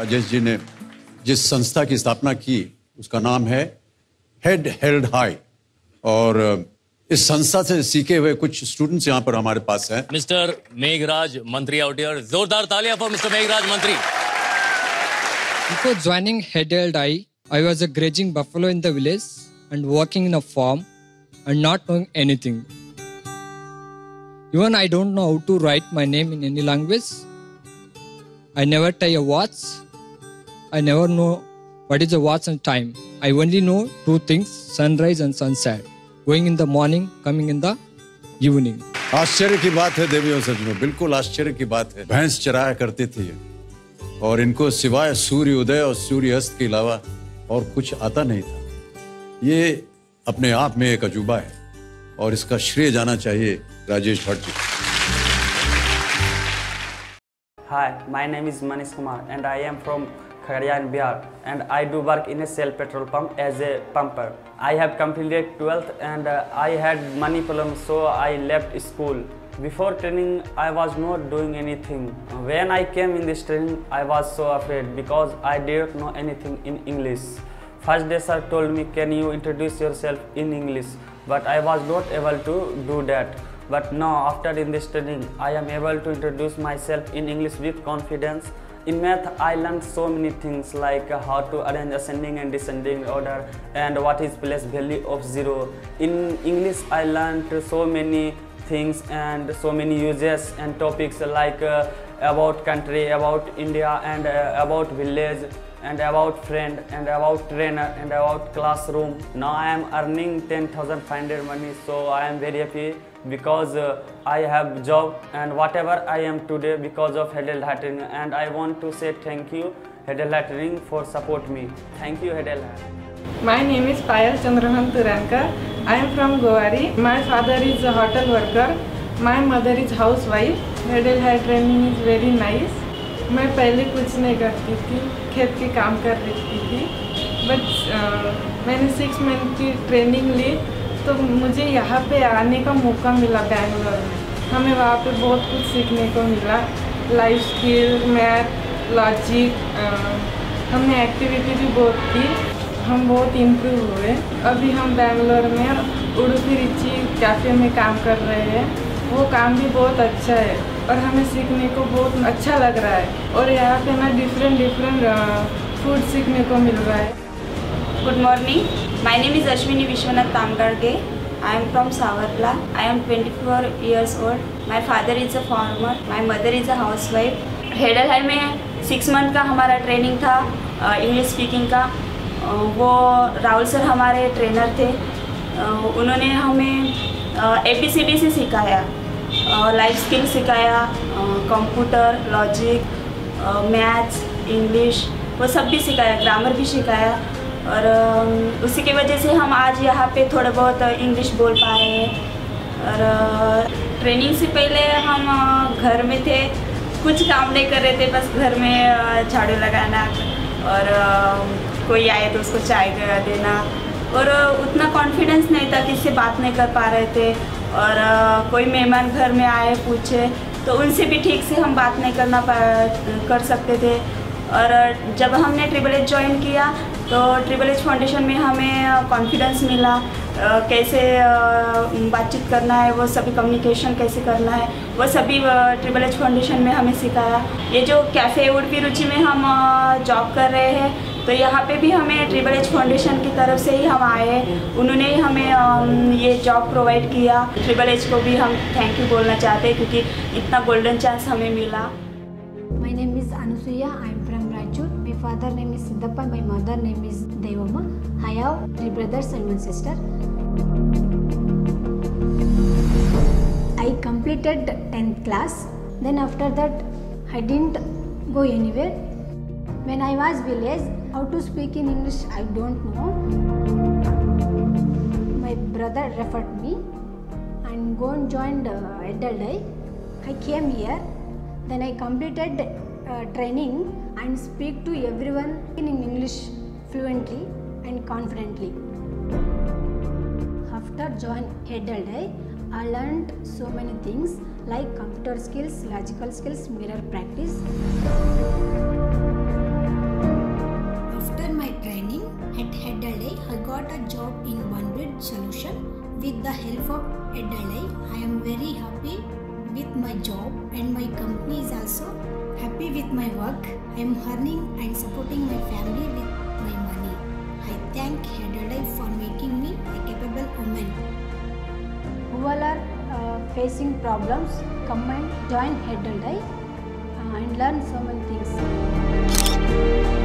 राजेश जी ने जिस संस्था की स्थापना की उसका नाम है हेड हेल्ड हाई, और इस संस्था से सीखे हुए कुछ स्टूडेंट्स यहाँ पर हमारे पास हैं। मिस्टर मेघराज मंत्री आउट हियर, जोरदार तालियां फॉर मिस्टर मेघराज मंत्री। Before joining Head Held High, I was a grazing buffalo in the village and working in a farm and not knowing anything. Even I don't know how to write my name in any language. I never tie a watch. I never know what is a watch and time. I only know two things, sunrise and sunset. Going in the morning, coming in the evening. आश्चर्य की बात है देवियों सज्जनों, बिल्कुल आश्चर्य की बात है। भैंस चराया करते थे और इनको सिवाय सूर्य उदय और सूर्य अस्त के अलावा और कुछ आता नहीं था। ये अपने आप में एक अजूबा है और इसका श्रेय जाना चाहिए Rajesh Bhatt ji. Hi, my name is Manish Kumar and I am from Khagadiya in Bihar, and I do work in a Shell petrol pump as a pumper. I have completed 12th and I had money problems, so I left school. Before training, I was not doing anything. When I came in this training, I was so afraid because I didn't know anything in English. First day sir told me, can you introduce yourself in English? But I was not able to do that. But now after in this training, I am able to introduce myself in English with confidence. In math, I learned so many things like how to arrange ascending and descending order and what is place value of 0. In English, I learned so many things and so many uses and topics like about country, about India, and about village, and about friend, and about trainer, and about classroom. Now I am earning 10,500 money, so I am very happy because I have job and whatever I am today because of Head Held High Training, and I want to say thank you Head Held High Training for support me. Thank you Head Held High. My name is Payal Chandrahan Turankar. I am from Goari. My father is a hotel worker. My mother is housewife. Head Held High Training is very nice. मैं पहले कुछ नहीं करती थी, खेत के काम कर रही थी, बट मैंने 6 मंथ की ट्रेनिंग ली तो मुझे यहाँ पे आने का मौका मिला बैंगलोर में। हमें वहाँ पे बहुत कुछ सीखने को मिला, लाइफ स्किल, मैथ, लॉजिक, हमने एक्टिविटी भी बहुत की, हम बहुत इम्प्रूव हुए। अभी हम बैंगलोर में उडुपी रिची कैफ़े में काम कर रहे हैं, वो काम भी बहुत अच्छा है और हमें सीखने को बहुत अच्छा लग रहा है और यहाँ पे ना डिफरेंट फूड सीखने को मिल रहा है। Good morning. My name is Ashwini Vishwanath Tamgarge. I am from Savarla. I am 24 years old. My father is a farmer. My mother is a housewife. Head held high में 6 month का हमारा training था English speaking का। वो Rahul sir हमारे trainer थे। उन्होंने हमें ABCD से सिखाया, लाइफ स्किल सिखाया, कंप्यूटर, लॉजिक, मैथ्स, इंग्लिश, वो सब भी सिखाया, ग्रामर भी सिखाया और उसी की वजह से हम आज यहाँ पे थोड़ा बहुत इंग्लिश बोल पा रहे हैं। और ट्रेनिंग से पहले हम घर में थे, कुछ काम नहीं कर रहे थे, बस घर में झाड़ू लगाना और कोई आए तो उसको चाय देना और उतना कॉन्फिडेंस नहीं था, किसी से बात नहीं कर पा रहे थे और कोई मेहमान घर में आए पूछे तो उनसे भी ठीक से हम बात नहीं कर सकते थे। और जब हमने ट्रिपल एच ज्वाइन किया तो ट्रिपल एच फाउंडेशन में हमें कॉन्फिडेंस मिला, कैसे बातचीत करना है, वो सभी कम्युनिकेशन कैसे करना है, वो सभी ट्रिपल एच फाउंडेशन में हमें सिखाया। ये जो कैफ़े उडुपी रुचि में हम जॉब कर रहे हैं तो यहाँ पे भी हमें ट्रिपल एच फाउंडेशन की तरफ से ही हम आए हैं, उन्होंने ही हमें ये जॉब प्रोवाइड किया। ट्रिपल एच को भी हम थैंक यू बोलना चाहते हैं क्योंकि इतना गोल्डन चांस हमें मिला। My name is Anusuya. I am from Rajur. My father name is Siddhappa. My mother name is Devamma. I have 3 brothers and 1 sister. I completed 10th class. Then after that, I didn't go anywhere. When I was village, how to speak in English I don't know. My brother referred me and go and joined Adalai. I came here. Then I completed training and speak to everyone in English fluently and confidently. After joining Head Held High, I learned so many things like computer skills, logical skills, mirror practice. I got a job in OneBid Solution with the help of Edelweiss. I am very happy with my job and my company is also happy with my work. I am earning and supporting my family with my money. I thank Edelweiss for making me a capable woman. Who all are facing problems, come and join Edelweiss and learn so many things.